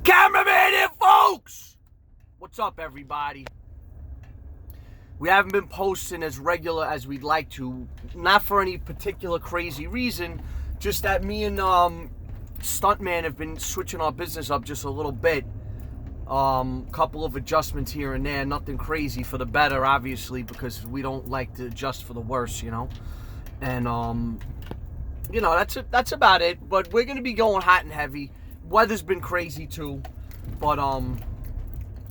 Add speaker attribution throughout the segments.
Speaker 1: Cameraman here, folks! What's up, everybody? We haven't been posting as regular as we'd like to. Not for any particular crazy reason, just that me and Stuntman have been switching our business up just a little bit. Couple of adjustments here and there, nothing crazy, for the better, obviously, because we don't like to adjust for the worse, you know. And you know, that's about it. But we're gonna be going hot and heavy. Weather's been crazy too, but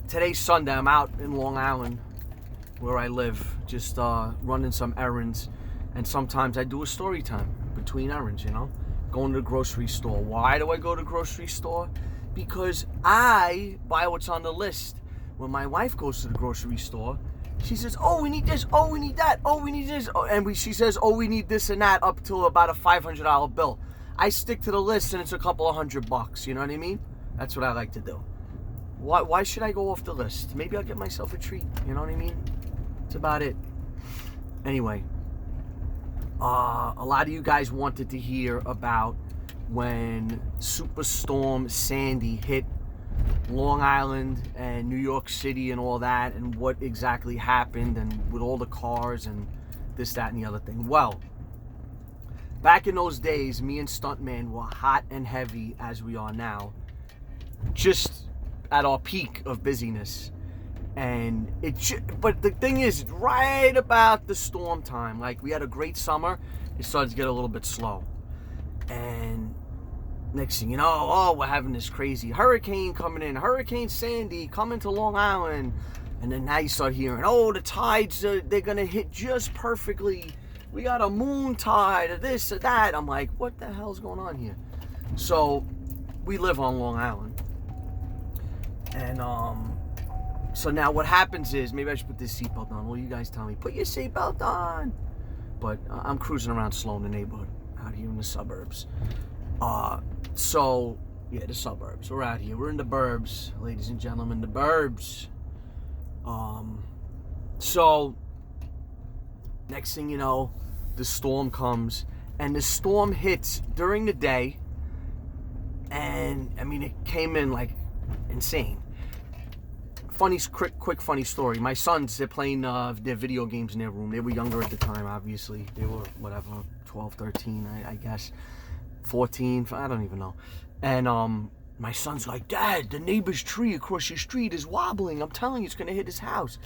Speaker 1: today's Sunday. I'm out in Long Island, where I live, just running some errands, and sometimes I do a story time between errands, you know, going to the grocery store. Why do I go to the grocery store? Because I buy what's on the list. When my wife goes to the grocery store, she says, oh, we need this, oh, we need that, oh, we need this, and she says, oh, we need this and that, up to about a $500 bill. I stick to the list and it's a couple of $100, you know what I mean? That's what I like to do. Why should I go off the list? Maybe I'll get myself a treat, you know what I mean? That's about it. Anyway, a lot of you guys wanted to hear about when Superstorm Sandy hit Long Island and New York City and all that, and what exactly happened, and with all the cars and this, that, and the other thing. Well, back in those days, me and Stuntman were hot and heavy as we are now, just at our peak of busyness. And but the thing is, right about the storm time, like, we had a great summer, it started to get a little bit slow. And next thing you know, oh, we're having this crazy hurricane coming in, Hurricane Sandy coming to Long Island. And then now you start hearing, oh, the tides, they're gonna hit just perfectly. We got a moon tide, or this or that. I'm like, what the hell's going on here? So we live on Long Island. And so now what happens is, maybe I should put this seatbelt on. Well, you guys tell me, put your seatbelt on. But I'm cruising around slow in the neighborhood, out here in the suburbs. So, yeah, the suburbs. We're out here. We're in the burbs, ladies and gentlemen, the burbs. So, next thing you know, the storm comes, and the storm hits during the day, and, I mean, it came in, like, insane. Quick funny story. My sons, they're playing their video games in their room. They were younger at the time, obviously. They were, whatever, 12, 13, I guess. 14, I don't even know. And my son's like, Dad, the neighbor's tree across your street is wobbling. I'm telling you, it's going to hit his house.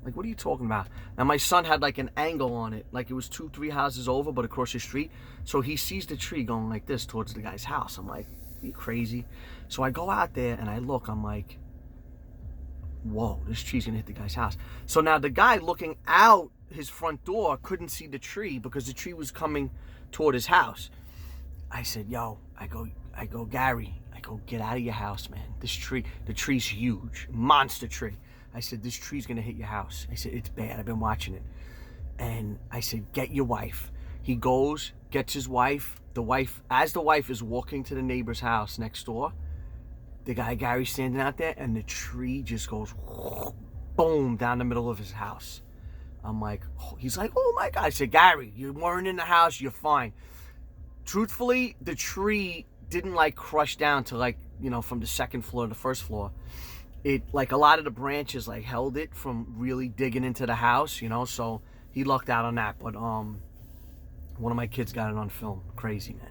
Speaker 1: Like, what are you talking about? And my son had like an angle on it, like it was 2-3 houses over, but across the street. So he sees the tree going like this towards the guy's house. I'm like, are you crazy? So I go out there and I look, I'm like, whoa, this tree's gonna hit the guy's house. So now the guy looking out his front door couldn't see the tree because the tree was coming toward his house. I said, yo, I go, Gary, I go, get out of your house, man. This tree, the tree's huge, monster tree. I said, this tree's gonna hit your house. I said, it's bad, I've been watching it. And I said, get your wife. He goes, gets his wife. As the wife is walking to the neighbor's house next door, the guy Gary's standing out there, and the tree just goes boom down the middle of his house. I'm like, oh. He's like, oh my God. I said, Gary, you weren't in the house, you're fine. Truthfully, the tree didn't like crush down to, like, you know, from the second floor to the first floor. It, like, a lot of the branches like held it from really digging into the house, you know, so he lucked out on that. But one of my kids got it on film. Crazy, man.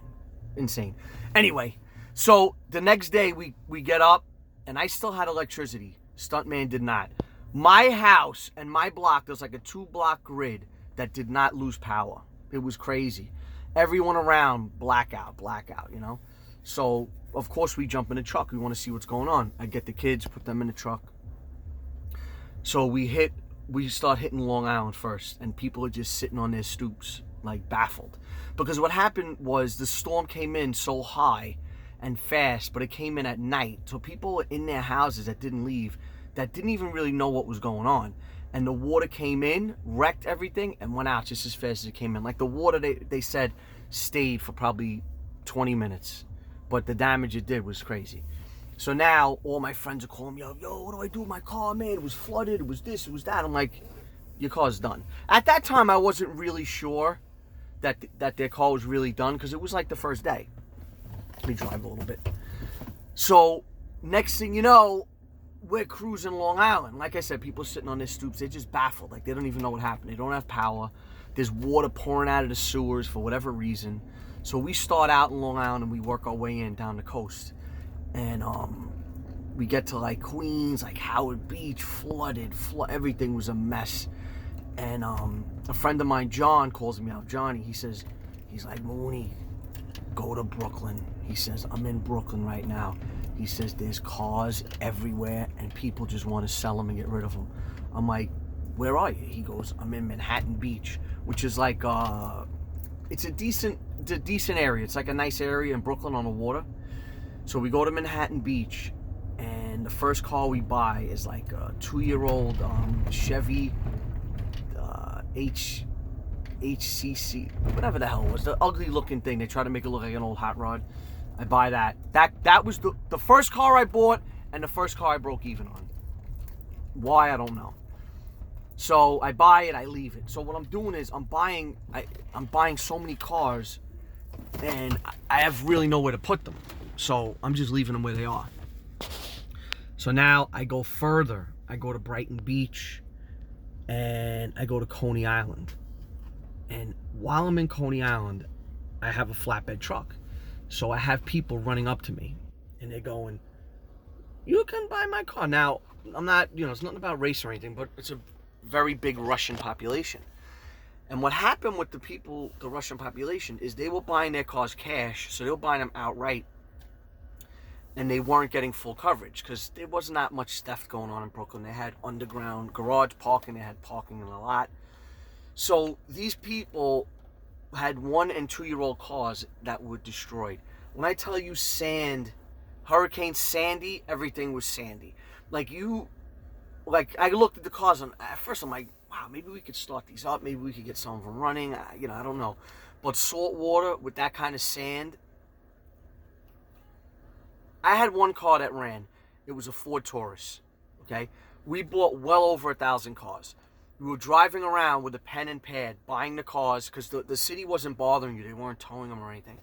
Speaker 1: Insane. Anyway, so the next day we get up, and I still had electricity. Stuntman did not. My house and my block, there's like a 2-block grid that did not lose power. It was crazy. Everyone around, blackout, you know. So of course we jump in the truck. We want to see what's going on. I get the kids, put them in the truck. So we start hitting Long Island first, and people are just sitting on their stoops, like, baffled. Because what happened was the storm came in so high and fast, but it came in at night. So people were in their houses that didn't leave, that didn't even really know what was going on. And the water came in, wrecked everything, and went out just as fast as it came in. Like, the water, they said, stayed for probably 20 minutes. But the damage it did was crazy. So now all my friends are calling me up, yo, what do I do with my car, man? It was flooded, it was this, it was that. I'm like, your car's done. At that time, I wasn't really sure that their car was really done, because it was like the first day. Let me drive a little bit. So next thing you know, we're cruising Long Island. Like I said, people sitting on their stoops, they're just baffled. Like, they don't even know what happened. They don't have power. There's water pouring out of the sewers for whatever reason. So we start out in Long Island and we work our way in down the coast. And we get to like Queens, like Howard Beach, flooded. Everything was a mess. And a friend of mine, John, calls me out. Johnny, he's like, Mooney, go to Brooklyn. He says, I'm in Brooklyn right now. He says, there's cars everywhere and people just want to sell them and get rid of them. I'm like, where are you? He goes, I'm in Manhattan Beach, which is like, it's a decent area. It's like a nice area in Brooklyn on the water. So we go to Manhattan Beach, and the first car we buy is like a 2-year-old Chevy HCC, whatever the hell it was, the ugly looking thing. They try to make it look like an old hot rod. I buy that. That was the first car I bought and the first car I broke even on. Why, I don't know. So I buy it, I leave it. So what I'm doing is I'm buying so many cars, and I have really nowhere to put them. So I'm just leaving them where they are. So now I go further. I go to Brighton Beach, and I go to Coney Island. And while I'm in Coney Island, I have a flatbed truck. So I have people running up to me, and they're going, you can buy my car. Now, I'm not, it's nothing about race or anything, but it's a very big Russian population. And what happened with the Russian population, is they were buying their cars cash, so they were buying them outright, and they weren't getting full coverage because there wasn't that much theft going on in Brooklyn. They had underground garage parking, they had parking in a lot. So these people had 1- and 2-year-old cars that were destroyed. When I tell you sand, Hurricane Sandy, everything was sandy. I looked at the cars, and at first I'm like, wow, maybe we could start these up. Maybe we could get some of them running. I don't know. But salt water with that kind of sand. I had one car that ran. It was a Ford Taurus. Okay? We bought well over 1,000 cars. We were driving around with a pen and pad, buying the cars, because the city wasn't bothering you. They weren't towing them or anything.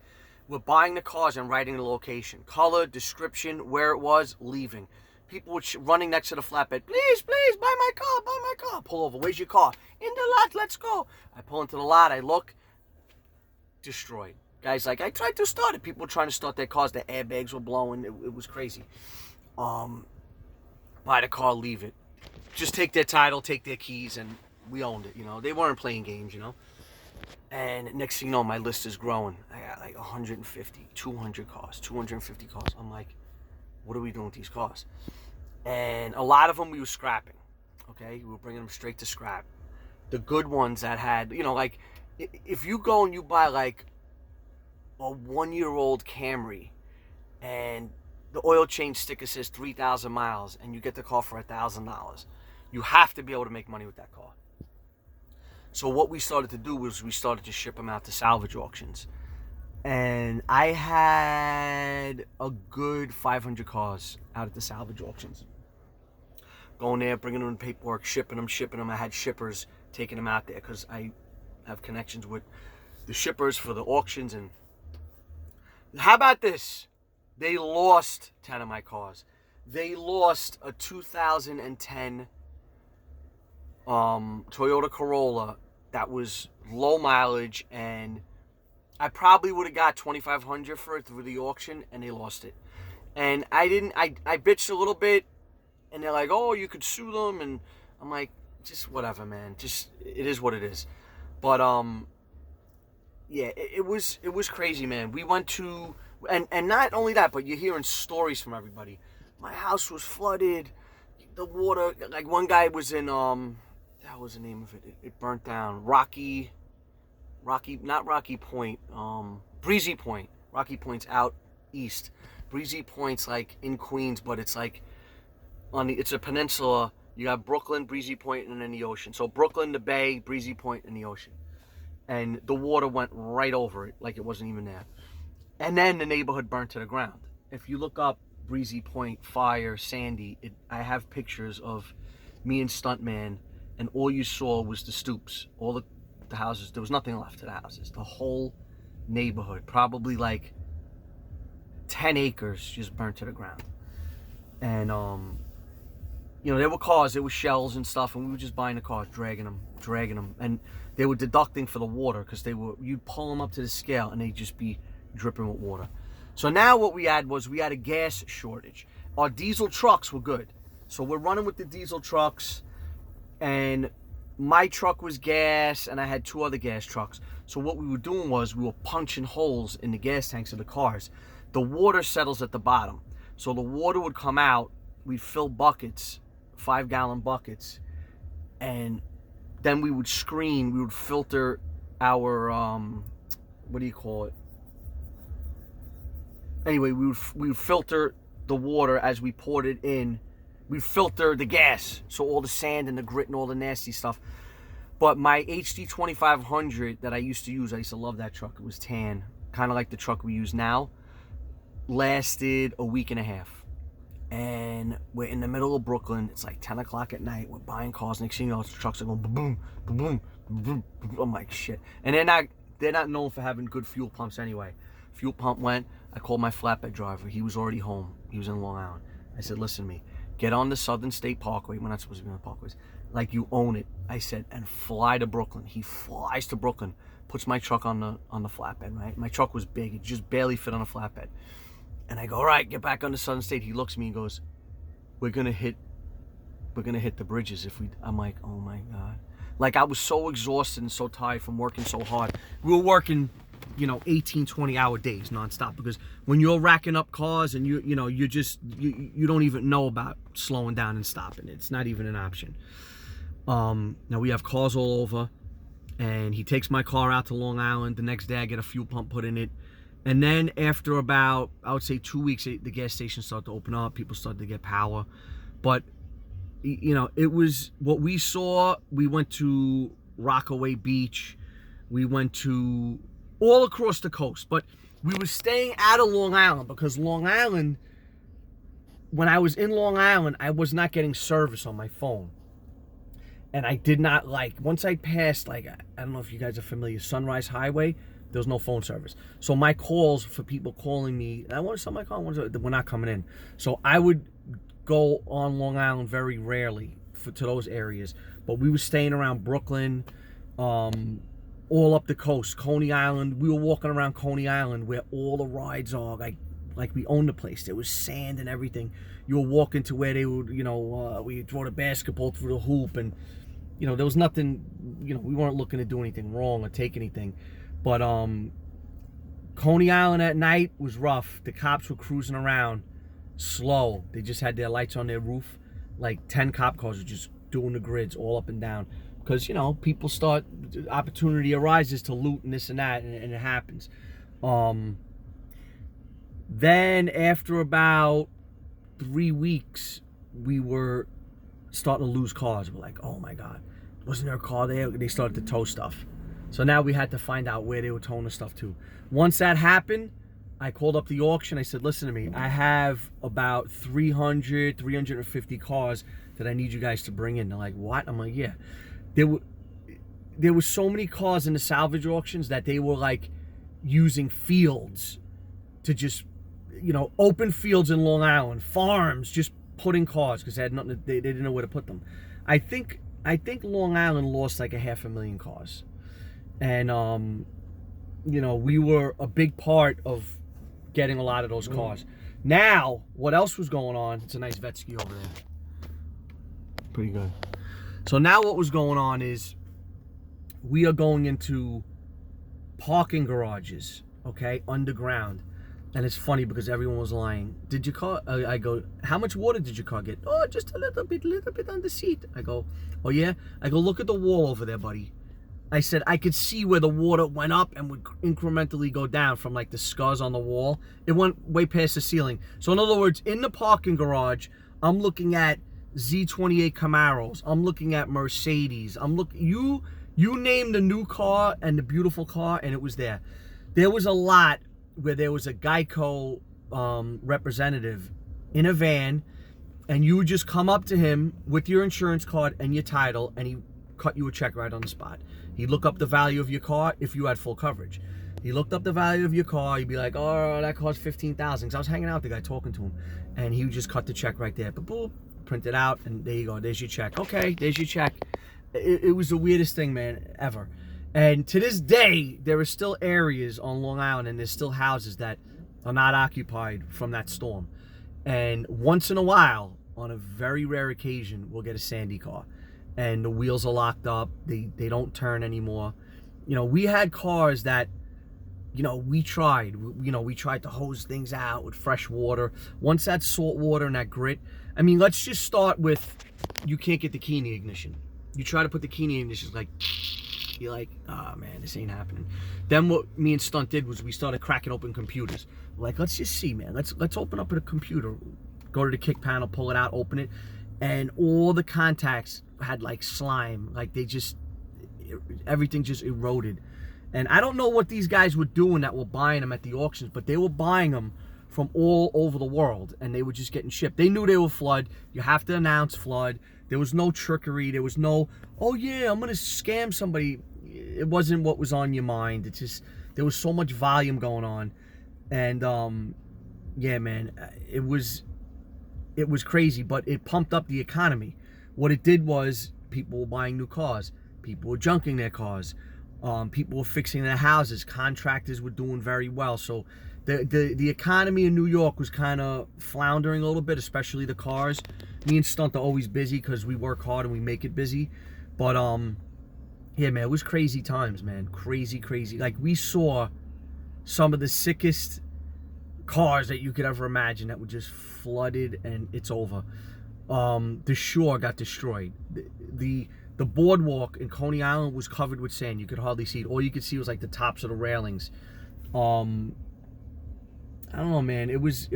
Speaker 1: We're buying the cars and writing the location. Color, description, where it was, leaving. People were running next to the flatbed. Please, buy my car. Pull over. Where's your car? In the lot, let's go. I pull into the lot. I look. Destroyed. Guys, like, I tried to start it. People were trying to start their cars. The airbags were blowing. It was crazy. Buy the car, leave it. Just take their title, take their keys, and we owned it, They weren't playing games, And next thing you know, my list is growing. I got like 150, 200 cars, 250 cars. I'm like, what are we doing with these cars? And a lot of them we were scrapping, okay? We were bringing them straight to scrap. The good ones that had, like, if you go and you buy like a 1-year-old Camry and the oil change sticker says 3,000 miles and you get the car for $1,000, you have to be able to make money with that car. So what we started to do was we started to ship them out to salvage auctions. And I had a good 500 cars out at the salvage auctions. Going there, bringing them in paperwork, shipping them. I had shippers taking them out there because I have connections with the shippers for the auctions. And how about this? They lost 10 of my cars. They lost a 2010 Toyota Corolla that was low mileage, and I probably would have got $2,500 for it through the auction, and they lost it. And I bitched a little bit, and they're like, oh, you could sue them, and I'm like, just whatever, man. Just, it is what it is. But yeah, it was crazy, man. We went to, and not only that, but you're hearing stories from everybody. My house was flooded. The water, like one guy was in that was the name of it. It burnt down. Not Rocky Point, Breezy Point. Rocky Point's out east. Breezy Point's like in Queens, but it's like it's a peninsula. You got Brooklyn, Breezy Point, and then the ocean. So Brooklyn, the bay, Breezy Point, and the ocean. And the water went right over it like it wasn't even there. And then the neighborhood burnt to the ground. If you look up Breezy Point, fire, Sandy, I have pictures of me and Stuntman, and all you saw was the stoops. All the houses, there was nothing left to the houses. The whole neighborhood, probably like 10 acres, just burnt to the ground. And you know, there were cars, there were shells and stuff, and we were just buying the cars, dragging them, and they were deducting for the water because you'd pull them up to the scale and they'd just be dripping with water. So now what we had a gas shortage. Our diesel trucks were good, so we're running with the diesel trucks, and my truck was gas, and I had 2 other gas trucks. So what we were doing was we were punching holes in the gas tanks of the cars. The water settles at the bottom, so the water would come out. We'd fill buckets, 5-gallon buckets, and then we would screen. We would filter our what do you call it? Anyway, we would filter the water as we poured it in. We filter the gas, so all the sand and the grit and all the nasty stuff. But my HD 2500 that I used to use, I used to love that truck. It was tan, kind of like the truck we use now. Lasted a week and a half. And we're in the middle of Brooklyn. It's like 10 o'clock at night. We're buying cars. Next thing you know, the trucks are going boom, boom, boom, boom, boom. I'm like, shit. And they're not known for having good fuel pumps anyway. Fuel pump went. I called my flatbed driver. He was already home. He was in Long Island. I said, listen to me. Get on the Southern State Parkway. We're not supposed to be on the parkways. Like you own it. I said, and fly to Brooklyn. He flies to Brooklyn. Puts my truck on the flatbed, right? My truck was big. It just barely fit on a flatbed. And I go, all right, get back on the Southern State. He looks at me and goes, we're gonna hit the bridges if we. I'm like, oh my God. Like, I was so exhausted and so tired from working so hard. We were working, 18, 20-hour days nonstop, because when you're racking up cars and you don't even know about slowing down and stopping. It's not even an option. Now we have cars all over, and he takes my car out to Long Island. The next day I get a fuel pump put in it. And then after about, I would say 2 weeks, the gas stations started to open up. People started to get power. But, it was what we saw. We went to Rockaway Beach. We went to all across the coast. But we were staying out of Long Island, because Long Island, when I was in Long Island, I was not getting service on my phone. And I did not once I passed, I don't know if you guys are familiar, Sunrise Highway, there was no phone service. So my calls for people calling me, I want to sell my car, were not coming in. So I would go on Long Island very rarely to those areas. But we were staying around Brooklyn, all up the coast, Coney Island. We were walking around Coney Island where all the rides are, like we owned the place. There was sand and everything. You were walking to where they would, we throw the basketball through the hoop, and, there was nothing, we weren't looking to do anything wrong or take anything. But Coney Island at night was rough. The cops were cruising around slow. They just had their lights on their roof. Like 10 cop cars were just doing the grids all up and down. Because, people start, opportunity arises to loot and this and that, and it happens. Then after about 3 weeks, we were starting to lose cars. We're like, oh my God, wasn't there a car there? They started to tow stuff. So now we had to find out where they were towing the stuff to. Once that happened, I called up the auction. I said, listen to me, I have about 350 cars that I need you guys to bring in. They're like, what? I'm like, yeah. There were so many cars in the salvage auctions that they were using fields to just, open fields in Long Island, farms, just put in cars because they had nothing. They didn't know where to put them. I think Long Island lost 500,000 cars. And, we were a big part of getting a lot of those cars. Now, what else was going on? It's a nice Vetsky over there. Pretty good. So now what was going on is we are going into parking garages, okay, underground. And it's funny because everyone was lying. Did your car, I go, how much water did your car get? Oh, just a little bit on the seat. I go, oh yeah? I go, look at the wall over there, buddy. I said, I could see where the water went up and would incrementally go down from the scars on the wall. It went way past the ceiling. So in other words, in the parking garage, I'm looking at Z28 Camaros. I'm looking at Mercedes. You name the new car and the beautiful car, and it was there. There was a lot where there was a Geico representative in a van, and you would just come up to him with your insurance card and your title, and he cut you a check right on the spot. He'd look up the value of your car if you had full coverage. He looked up the value of your car. He'd be like, oh, that cost $15,000. Because I was hanging out with the guy talking to him. And he would just cut the check right there. But boop, print it out, and there you go. There's your check. Okay, there's your check. It was the weirdest thing, man, ever. And to this day, there are still areas on Long Island, and there's still houses that are not occupied from that storm. And once in a while, on a very rare occasion, we'll get a Sandy car. And the wheels are locked up. They don't turn anymore. You know, we had cars that, you know, we tried to hose things out with fresh water. Once that salt water and that grit, I mean, let's just start with, you can't get the key in the ignition. You try to put the key in the ignition, it's like, you're like, oh man, this ain't happening. Then what me and Stunt did was we started cracking open computers. Like, let's just see, man. Let's open up a computer, go to the kick panel, pull it out, open it, and all the contacts had like slime, like everything just eroded. And I don't know what these guys were doing that were buying them at the auctions, but they were buying them from all over the world, and they were just getting shipped. They knew they were flood. You have to announce flood. There was no trickery. There was no, oh yeah, I'm gonna scam somebody. It wasn't what was on your mind. It's just, there was so much volume going on. And yeah, man, it was crazy, but it pumped up the economy. What it did was people were buying new cars. People were junking their cars. People were fixing their houses. Contractors were doing very well. So the economy in New York was kind of floundering a little bit, especially the cars. Me and Stunt are always busy because we work hard and we make it busy. But yeah, man, it was crazy times, man. Crazy. Like, we saw some of the sickest cars that you could ever imagine that were just flooded, and it's over. The shore got destroyed. The boardwalk in Coney Island was covered with sand. You could hardly see it. All you could see was like the tops of the railings. I don't know, man. It was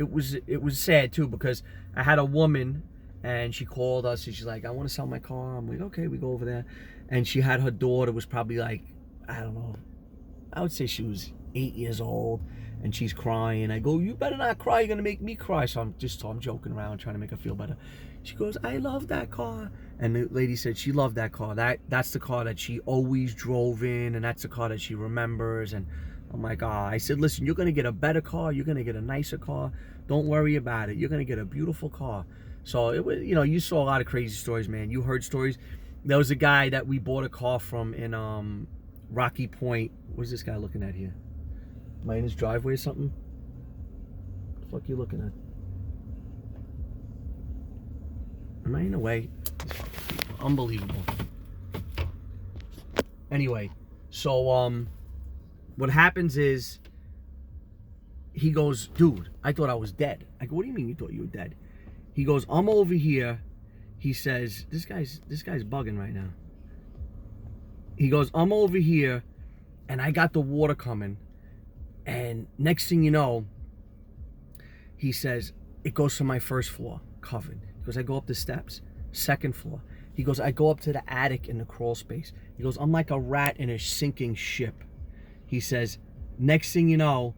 Speaker 1: sad too, because I had a woman, and she called us and she's like, I want to sell my car. I'm like, okay, we go over there. And she had her daughter, was probably like, I don't know, I would say she was 8 years old, and she's crying. I go, you better not cry, you're gonna make me cry. So I'm joking around, trying to make her feel better. She goes, I love that car. And the lady said she loved that car. That's the car that she always drove in, and that's the car that she remembers. And I'm like, I said, listen, you're gonna get a better car, you're gonna get a nicer car. Don't worry about it. You're gonna get a beautiful car. So it was, you know, you saw a lot of crazy stories, man. You heard stories. There was a guy that we bought a car from in Rocky Point. What's this guy looking at here? Am I in his driveway or something? What the fuck you looking at? Am I in the way? Unbelievable. Anyway, so what happens is, he goes, dude, I thought I was dead. I go, what do you mean you thought you were dead? He goes, I'm over here. He says, this guy's bugging right now. He goes, I'm over here, and I got the water coming, and next thing you know, he says, it goes to my first floor, covered. He goes, I go up the steps, second floor. He goes, I go up to the attic in the crawl space. He goes, I'm like a rat in a sinking ship. He says, next thing you know,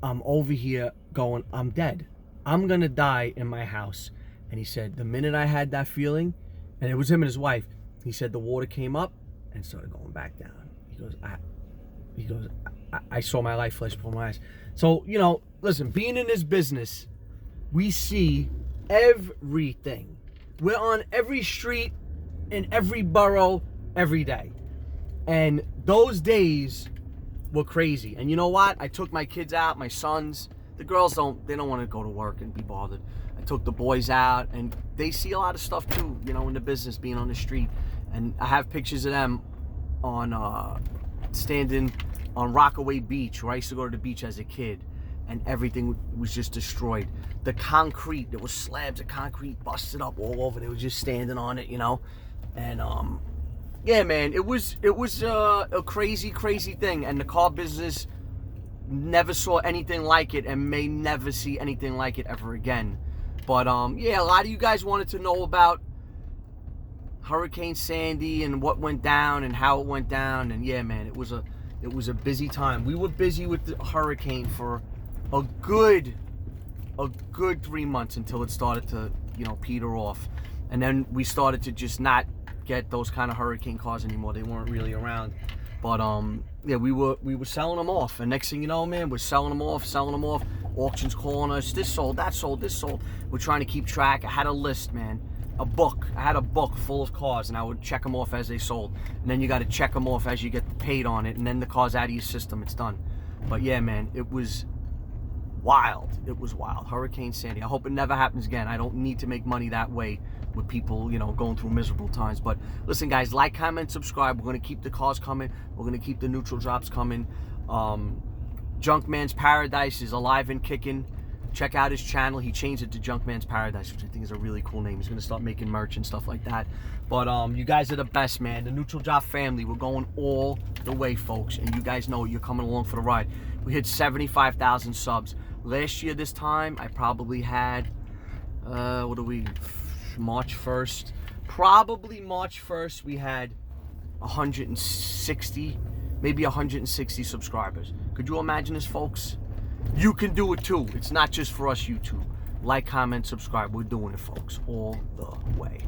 Speaker 1: I'm over here going, I'm dead. I'm gonna die in my house. And he said, the minute I had that feeling, and it was him and his wife, he said the water came up and started going back down. He goes, I saw my life flash before my eyes. So, you know, listen, being in this business, we see everything. We're on every street, in every borough, every day. And those days were crazy. And you know what? I took my kids out, my sons. The girls don't want to go to work and be bothered. I took the boys out, and they see a lot of stuff too, you know, in the business, being on the street. And I have pictures of them on standing on Rockaway Beach, where I used to go to the beach as a kid, and everything was just destroyed. The concrete, there was slabs of concrete busted up all over. They were just standing on it, you know. And yeah, man, it was a crazy thing. And the car business never saw anything like it, and may never see anything like it ever again. But yeah, a lot of you guys wanted to know about Hurricane Sandy and what went down and how it went down. And yeah, man, it was a busy time. We were busy with the hurricane for a good 3 months, until it started to, you know, peter off. And then we started to just not get those kind of hurricane cars anymore. They weren't really around. But yeah, we were selling them off, and next thing you know, man, we're selling them off. Auctions calling us, this sold, that sold, this sold. We're trying to keep track. I had a list, man, a book. I had a book full of cars, and I would check them off as they sold. And then you got to check them off as you get paid on it, and then the car's out of your system. It's done. But yeah, man, it was wild. It was wild. Hurricane Sandy. I hope it never happens again. I don't need to make money that way with people, you know, going through miserable times. But listen, guys, like, comment, subscribe. We're going to keep the cars coming. We're going to keep the neutral drops coming. Junkman's Paradise is alive and kicking. Check out his channel. He changed it to Junkman's Paradise, which I think is a really cool name. He's going to start making merch and stuff like that. But you guys are the best, man. The Neutral Drop family. We're going all the way, folks. And you guys know you're coming along for the ride. We hit 75,000 subs. Last year, this time, I probably had, what are we, March 1st? Probably March 1st, we had 160, maybe 160 subscribers. Could you imagine this, folks? You can do it too. It's not just for us, YouTube. Like, comment, subscribe. We're doing it, folks, all the way.